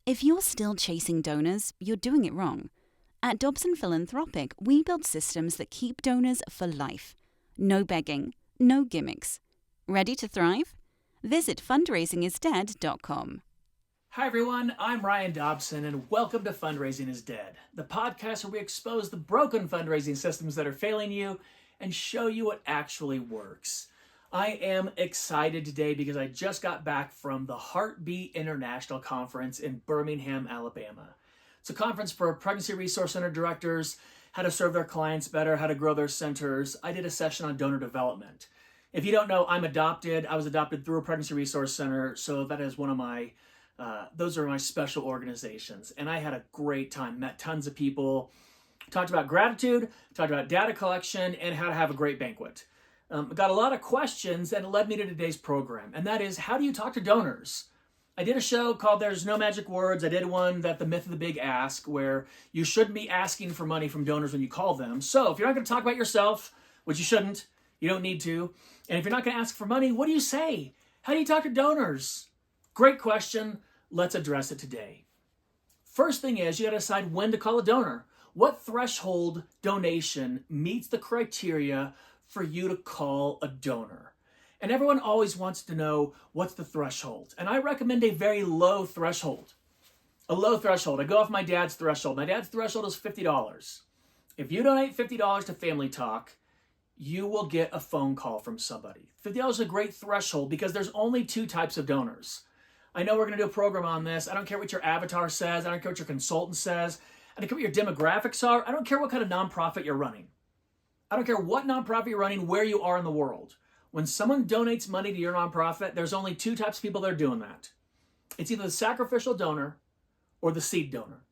If you're still chasing donors, you're doing it wrong. At Dobson Philanthropic, we build systems that keep donors for life. No begging, no gimmicks. Ready to thrive? Visit fundraisingisdead.com. Hi everyone, I'm Ryan Dobson and welcome to Fundraising is Dead, the podcast where we expose the broken fundraising systems that are failing you and show you what actually works. I am excited today because I just got back from the Heartbeat International Conference in Birmingham, Alabama. It's a conference for pregnancy resource center directors, how to serve their clients better, how to grow their centers. I did a session on donor development. If you don't know, I'm adopted. I was adopted through a pregnancy resource center, so that is one of my those are my special organizations. And I had a great time, met tons of people, talked about gratitude, talked about data collection, and how to have a great banquet. Got a lot of questions and it led me to today's program. And that is, how do you talk to donors? I did a show called There's No Magic Words. I did one that the myth of the big ask, where you shouldn't be asking for money from donors when you call them. So if you're not going to talk about yourself, which you shouldn't, you don't need to. And if you're not going to ask for money, what do you say? How do you talk to donors? Great question. Let's address it today. First thing is, you got to decide when to call a donor. What threshold donation meets the criteria for you to call a donor? And everyone always wants to know what's the threshold. And I recommend a very low threshold. A low threshold. I go off my dad's threshold. My dad's threshold is $50. If you donate $50 to Family Talk, you will get a phone call from somebody. $50 is a great threshold because there's only two types of donors. I know we're going to do a program on this. I don't care what your avatar says. I don't care what your consultant says. I don't care what your demographics are. I don't care what kind of nonprofit you're running. I don't care what nonprofit you're running, where you are in the world. When someone donates money to your nonprofit, there's only two types of people that are doing that. It's either the sacrificial donor or the seed donor.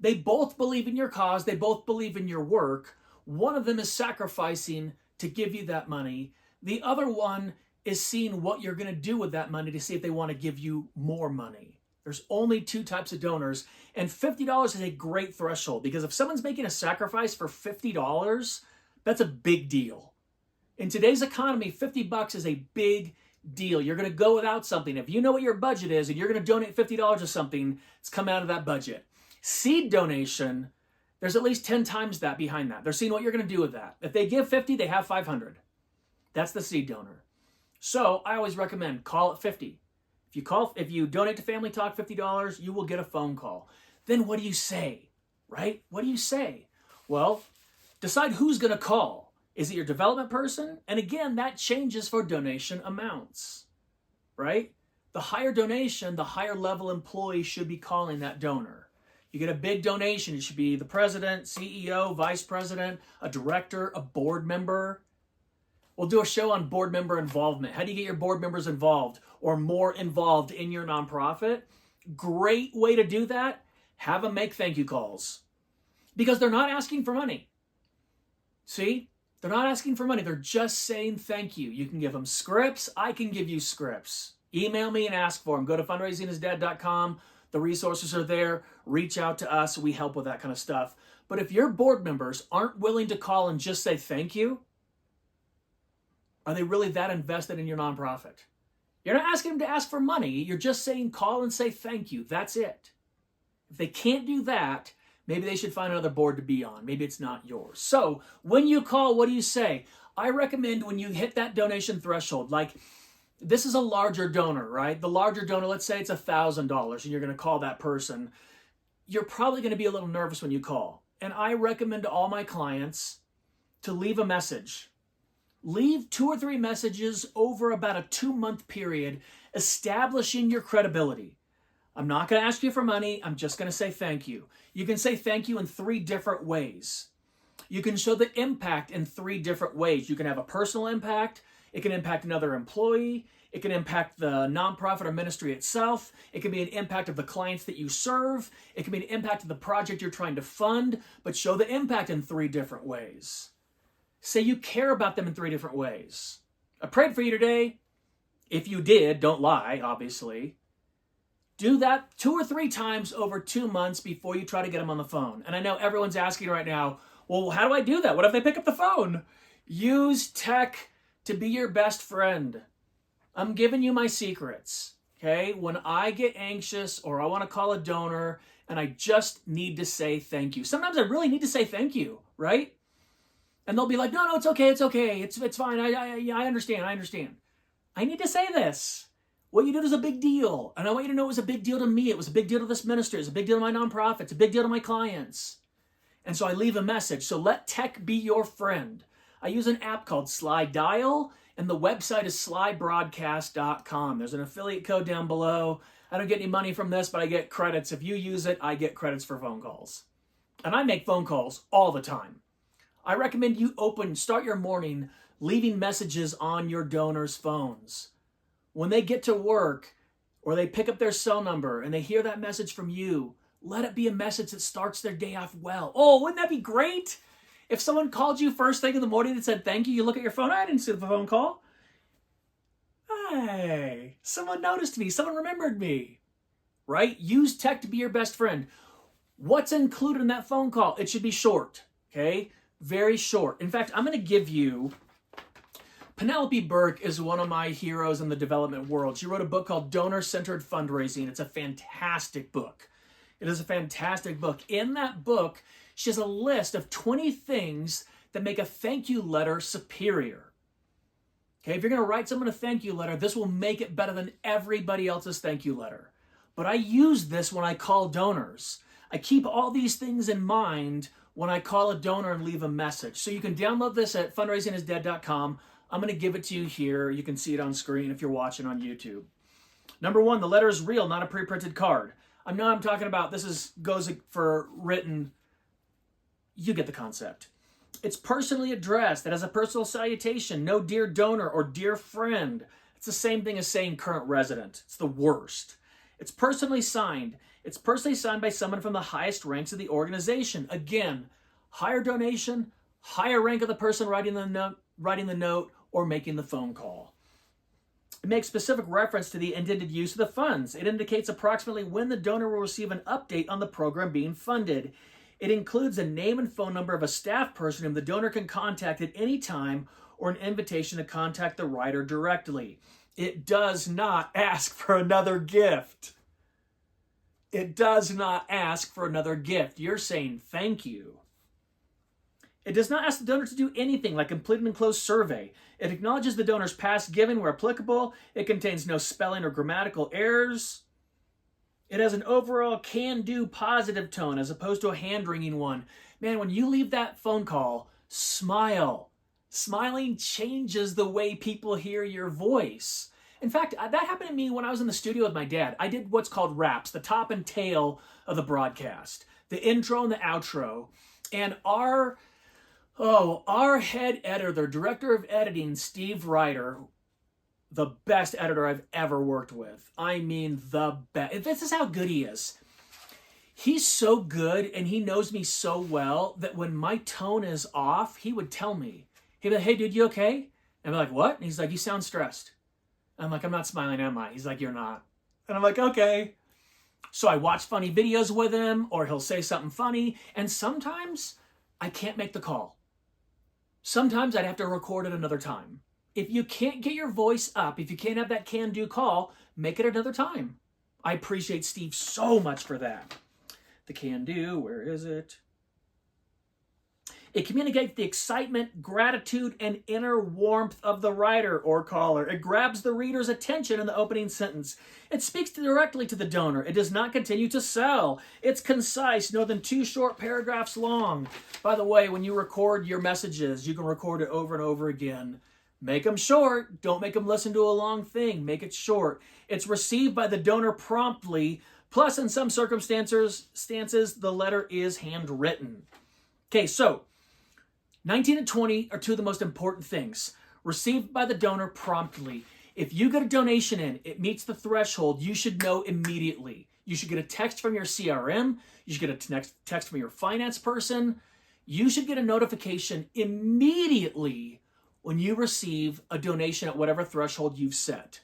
They both believe in your cause. They both believe in your work. One of them is sacrificing to give you that money. The other one is seeing what you're going to do with that money to see if they want to give you more money. There's only two types of donors, and $50 is a great threshold because if someone's making a sacrifice for $50, that's a big deal. In today's economy, $50 is a big deal. You're going to go without something. If you know what your budget is and you're going to donate $50 to something, it's come out of that budget. Seed donation, there's at least 10 times that behind that. They're seeing what you're going to do with that. If they give 50, they have 500. That's the seed donor. So I always recommend call it 50. If you donate to Family Talk $50, you will get a phone call. Then what do you say, right? What do you say? Well, decide who's going to call. Is it your development person? And again, that changes for donation amounts, right? The higher donation, the higher level employee should be calling that donor. You get a big donation, it should be the president, CEO, vice president, a director, a board member. We'll do a show on board member involvement. How do you get your board members involved or more involved in your nonprofit? Great way to do that. Have them make thank you calls because they're not asking for money. See, they're not asking for money. They're just saying thank you. You can give them scripts. I can give you scripts. Email me and ask for them. Go to fundraisingisdead.com. The resources are there. Reach out to us. We help with that kind of stuff. But if your board members aren't willing to call and just say thank you, are they really that invested in your nonprofit? You're not asking them to ask for money. You're just saying call and say thank you. That's it. If they can't do that, maybe they should find another board to be on. Maybe it's not yours. So when you call, what do you say? I recommend when you hit that donation threshold, like this is a larger donor, right? The larger donor, let's say it's $1,000 and you're going to call that person. You're probably going to be a little nervous when you call. And I recommend to all my clients to leave a message. Leave 2 or 3 messages over about a 2-month period, establishing your credibility. I'm not going to ask you for money. I'm just going to say thank you. You can say thank you in 3 different ways. You can show the impact in 3 different ways. You can have a personal impact. It can impact another employee. It can impact the nonprofit or ministry itself. It can be an impact of the clients that you serve. It can be an impact of the project you're trying to fund, but show the impact in 3 different ways. Say you care about them in 3 different ways. I prayed for you today. If you did, don't lie, obviously. Do that 2 or 3 times over 2 months before you try to get them on the phone. And I know everyone's asking right now, well, how do I do that? What if they pick up the phone? Use tech to be your best friend. I'm giving you my secrets. Okay, when I get anxious or I want to call a donor and I just need to say thank you. Sometimes I really need to say thank you, right? And they'll be like, no, it's okay, it's fine. I understand, I understand. I need to say this. What you did is a big deal. And I want you to know it was a big deal to me. It was a big deal to this ministry. It's a big deal to my nonprofit. It's a big deal to my clients. And so I leave a message. So let tech be your friend. I use an app called Slide Dial, and the website is slybroadcast.com. There's an affiliate code down below. I don't get any money from this, but I get credits. If you use it, I get credits for phone calls. And I make phone calls all the time. I recommend you start your morning leaving messages on your donors' phones. When they get to work or they pick up their cell number and they hear that message from you, let it be a message that starts their day off well. Oh, wouldn't that be great? If someone called you first thing in the morning and said thank you, you look at your phone, I didn't see the phone call. Hey, someone noticed me, someone remembered me, right? Use tech to be your best friend. What's included in that phone call? It should be short, okay? Very short. In fact, I'm going to give you, Penelope Burke is one of my heroes in the development world. She wrote a book called Donor-Centered Fundraising. It's a fantastic book. It is a fantastic book. In that book, she has a list of 20 things that make a thank you letter superior. Okay, if you're going to write someone a thank you letter, this will make it better than everybody else's thank you letter. But I use this when I call donors. I keep all these things in mind when I call a donor and leave a message. So you can download this at fundraisingisdead.com. I'm going to give it to you here. You can see it on screen if you're watching on YouTube. Number one, the letter is real, not a pre-printed card. I know I'm talking about goes for written. You get the concept. It's personally addressed. It has a personal salutation. No dear donor or dear friend. It's the same thing as saying current resident. It's the worst. It's personally signed. It's personally signed by someone from the highest ranks of the organization. Again, higher donation, higher rank of the person writing the note or making the phone call. It makes specific reference to the intended use of the funds. It indicates approximately when the donor will receive an update on the program being funded. It includes a name and phone number of a staff person whom the donor can contact at any time or an invitation to contact the writer directly. It does not ask for another gift. It does not ask for another gift. You're saying thank you. It does not ask the donor to do anything like complete an enclosed survey. It acknowledges the donor's past giving where applicable. It contains no spelling or grammatical errors. It has an overall can-do positive tone as opposed to a hand-wringing one. Man, when you leave that phone call, smile. Smiling changes the way people hear your voice. In fact, that happened to me when I was in the studio with my dad. I did what's called wraps, the top and tail of the broadcast, the intro and the outro. And our head editor, the director of editing, Steve Ryder, the best editor I've ever worked with. I mean, the best. This is how good he is. He's so good and he knows me so well that when my tone is off, he would tell me. He'd be like, hey, dude, you okay? And I'm like, what? And he's like, you sound stressed. And I'm like, I'm not smiling, am I? He's like, you're not. And I'm like, okay. So I watch funny videos with him, or he'll say something funny. And sometimes I can't make the call. Sometimes I'd have to record it another time. If you can't get your voice up, if you can't have that can-do call, make it another time. I appreciate Steve so much for that. The can-do, where is it? It communicates the excitement, gratitude, and inner warmth of the writer or caller. It grabs the reader's attention in the opening sentence. It speaks directly to the donor. It does not continue to sell. It's concise, no than 2 short paragraphs long. By the way, when you record your messages, you can record it over and over again. Make them short. Don't make them listen to a long thing. Make it short. It's received by the donor promptly. Plus, in some circumstances, the letter is handwritten. Okay, so 19 and 20 are 2 of the most important things. Received by the donor promptly. If you get a donation in, it meets the threshold, you should know immediately. You should get a text from your CRM. You should get a text from your finance person. You should get a notification immediately when you receive a donation at whatever threshold you've set.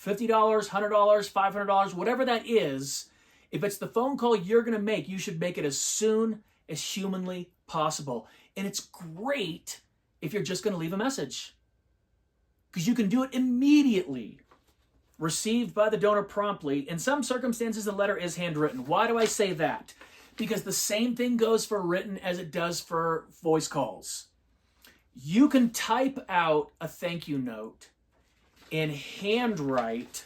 $50, $100, $500, whatever that is. If it's the phone call you're going to make, you should make it as soon as humanly possible. And it's great if you're just going to leave a message, because you can do it immediately. received by the donor promptly. In some circumstances, the letter is handwritten. Why do I say that? Because the same thing goes for written as it does for voice calls. You can type out a thank you note and handwrite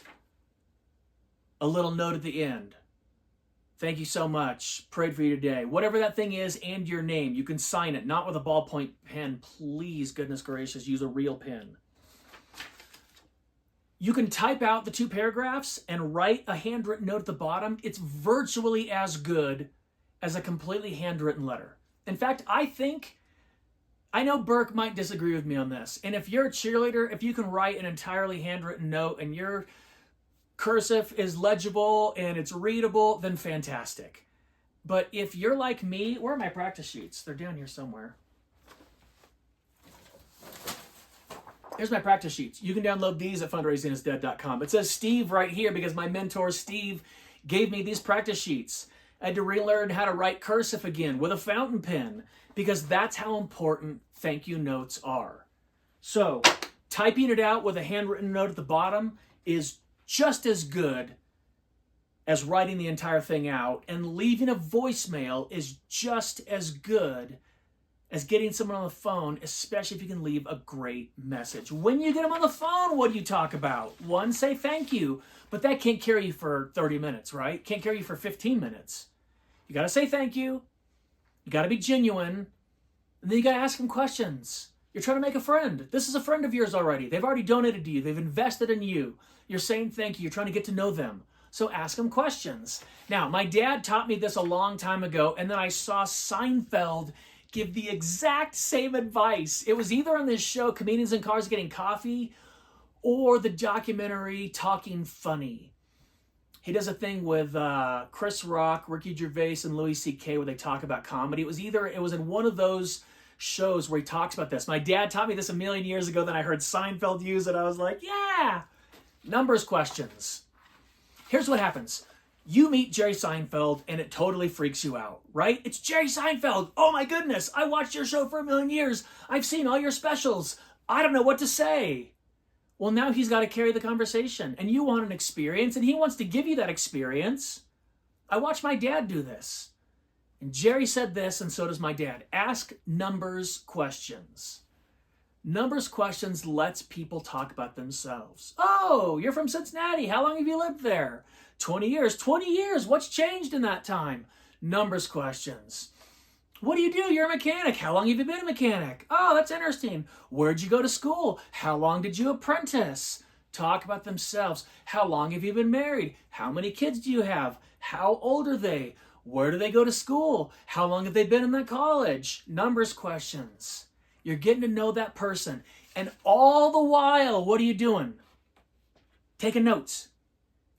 a little note at the end. Thank you so much. Prayed for you today. Whatever that thing is, and your name. You can sign it, not with a ballpoint pen. Please, goodness gracious, use a real pen. You can type out the 2 paragraphs and write a handwritten note at the bottom. It's virtually as good as a completely handwritten letter. In fact, I know Burke might disagree with me on this. And if you're a cheerleader, if you can write an entirely handwritten note and your cursive is legible and it's readable, then fantastic. But if you're like me, where are my practice sheets? They're down here somewhere. Here's my practice sheets. You can download these at fundraisingisdead.com. It says Steve right here because my mentor Steve gave me these practice sheets. I had to relearn how to write cursive again with a fountain pen because that's how important thank you notes are. So typing it out with a handwritten note at the bottom is just as good as writing the entire thing out, and leaving a voicemail is just as good as getting someone on the phone, especially if you can leave a great message. When you get them on the phone, what do you talk about? One, say thank you, but that can't carry you for 30 minutes, right? Can't carry you for 15 minutes. You got to say thank you. You got to be genuine. And then you got to ask them questions. You're trying to make a friend. This is a friend of yours already. They've already donated to you. They've invested in you. You're saying thank you. You're trying to get to know them. So ask them questions. Now, my dad taught me this a long time ago, and then I saw Seinfeld give the exact same advice. It was either on this show, Comedians in Cars Getting Coffee, or the documentary Talking Funny. He does a thing with Chris Rock, Ricky Gervais, and Louis C.K. where they talk about comedy. It was in one of those shows where he talks about this. My dad taught me this a million years ago, then I heard Seinfeld use it. I was like, yeah! Numbers questions. Here's what happens. You meet Jerry Seinfeld and it totally freaks you out, right? It's Jerry Seinfeld. Oh my goodness. I watched your show for a million years. I've seen all your specials. I don't know what to say. Well, now he's got to carry the conversation and you want an experience and he wants to give you that experience. I watched my dad do this. And Jerry said this, and so does my dad. Ask numbers questions. Numbers questions lets people talk about themselves. Oh, you're from Cincinnati. How long have you lived there? 20 years. 20 years. What's changed in that time? Numbers questions. What do? You're a mechanic. How long have you been a mechanic? Oh, that's interesting. Where'd you go to school? How long did you apprentice? Talk about themselves. How long have you been married? How many kids do you have? How old are they? Where do they go to school? How long have they been in that college? Numbers questions. You're getting to know that person. And all the while, what are you doing? Taking notes.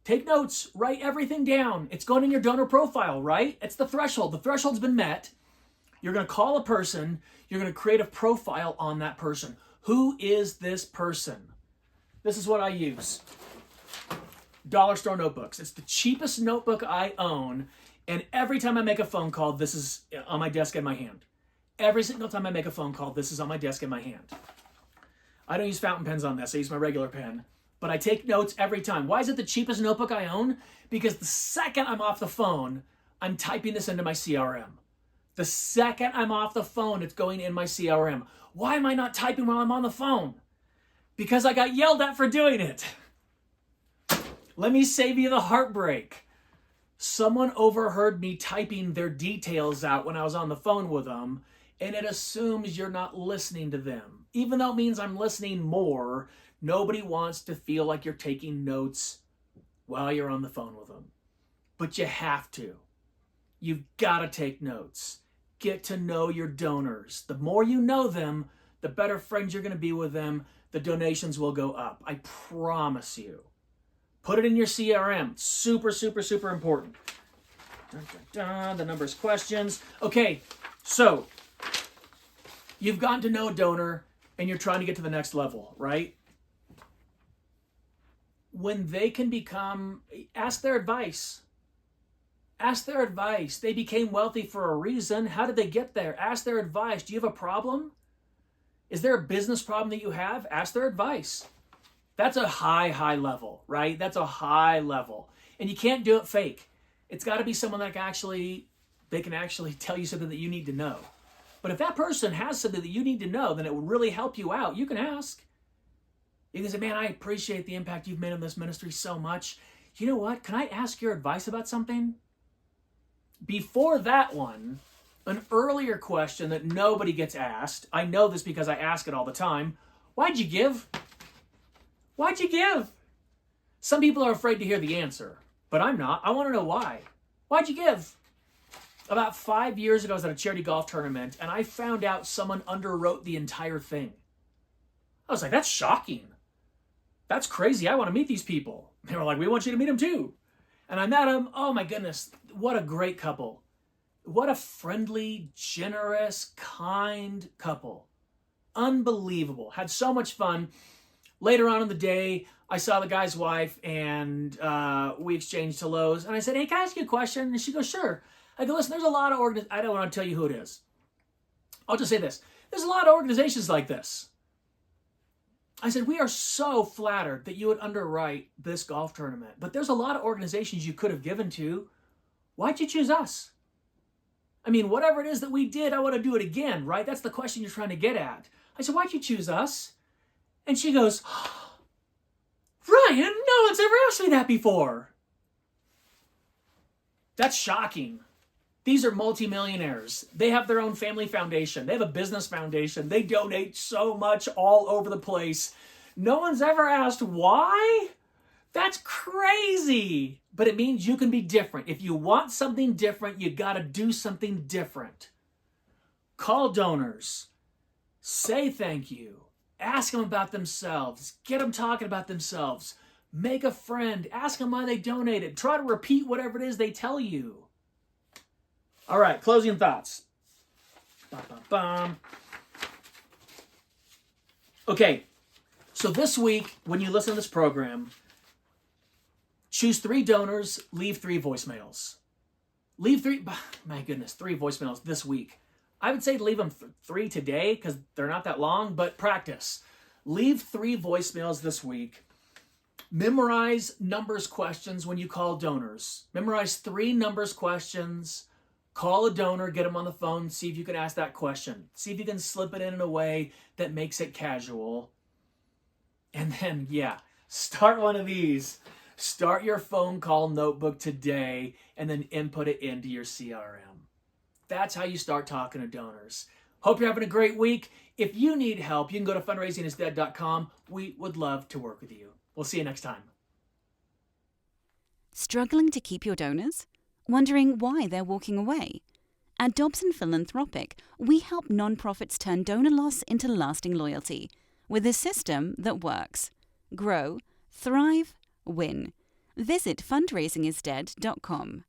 Take notes. Write everything down. It's going in your donor profile, right? It's the threshold. The threshold's been met. You're going to call a person. You're going to create a profile on that person. Who is this person? This is what I use. Dollar store notebooks. It's the cheapest notebook I own. And every time I make a phone call, this is on my desk in my hand. Every single time I make a phone call, this is on my desk in my hand. I don't use fountain pens on this. I use my regular pen. But I take notes every time. Why is it the cheapest notebook I own? Because the second I'm off the phone, I'm typing this into my CRM. The second I'm off the phone, it's going in my CRM. Why am I not typing while I'm on the phone? Because I got yelled at for doing it. Let me save you the heartbreak. Someone overheard me typing their details out when I was on the phone with them, and it assumes you're not listening to them. Even though it means I'm listening more, nobody wants to feel like you're taking notes while you're on the phone with them. But you have to. You've got to take notes. Get to know your donors. The more you know them, the better friends you're going to be with them. The donations will go up. I promise you. Put it in your CRM. Super, super, super important. Dun, dun, dun, the numbers questions. Okay, so you've gotten to know a donor and you're trying to get to the next level, right? When they can ask their advice. Ask their advice. They became wealthy for a reason. How did they get there? Ask their advice. Do you have a problem? Is there a business problem that you have? Ask their advice. That's a high level, right? That's a high level. And you can't do it fake. It's got to be someone that they can actually tell you something that you need to know. But if that person has something that you need to know, then it would really help you out. You can ask. You can say, man, I appreciate the impact you've made on this ministry so much. You know what? Can I ask your advice about something? Before that one, an earlier question that nobody gets asked, I know this because I ask it all the time, why'd you give? Why'd you give? Some people are afraid to hear the answer, but I'm not. I want to know why. Why'd you give? About 5 years ago, I was at a charity golf tournament, and I found out someone underwrote the entire thing. I was like, that's shocking. That's crazy. I want to meet these people. They were like, we want you to meet them too. And I met them. Oh my goodness, what a great couple. What a friendly, generous, kind couple. Unbelievable. Had so much fun. Later on in the day, I saw the guy's wife, and we exchanged hellos. And I said, hey, can I ask you a question? And she goes, sure. I go, listen, there's a lot of I don't want to tell you who it is. I'll just say this. There's a lot of organizations like this. I said, we are so flattered that you would underwrite this golf tournament, but there's a lot of organizations you could have given to. Why'd you choose us? I mean, whatever it is that we did, I want to do it again, right? That's the question you're trying to get at. I said, why'd you choose us? And she goes, Ryan, no one's ever asked me that before. That's shocking. These are multimillionaires. They have their own family foundation. They have a business foundation. They donate so much all over the place. No one's ever asked why? That's crazy. But it means you can be different. If you want something different, you got to do something different. Call donors. Say thank you. Ask them about themselves. Get them talking about themselves. Make a friend. Ask them why they donated. Try to repeat whatever it is they tell you. All right, closing thoughts. Okay, so this week, when you listen to this program, choose 3 donors, leave 3 voicemails. Leave 3, my goodness, 3 voicemails this week. I would say leave them 3 today because they're not that long, but practice. Leave 3 voicemails this week. Memorize numbers questions when you call donors. Memorize 3 numbers questions. Call a donor, get them on the phone, see if you can ask that question. See if you can slip it in a way that makes it casual. And then, start one of these. Start your phone call notebook today and then input it into your CRM. That's how you start talking to donors. Hope you're having a great week. If you need help, you can go to fundraisingisdead.com. We would love to work with you. We'll see you next time. Struggling to keep your donors? Wondering why they're walking away? At Dobson Philanthropic, we help nonprofits turn donor loss into lasting loyalty with a system that works. Grow, thrive, win. Visit fundraisingisdead.com.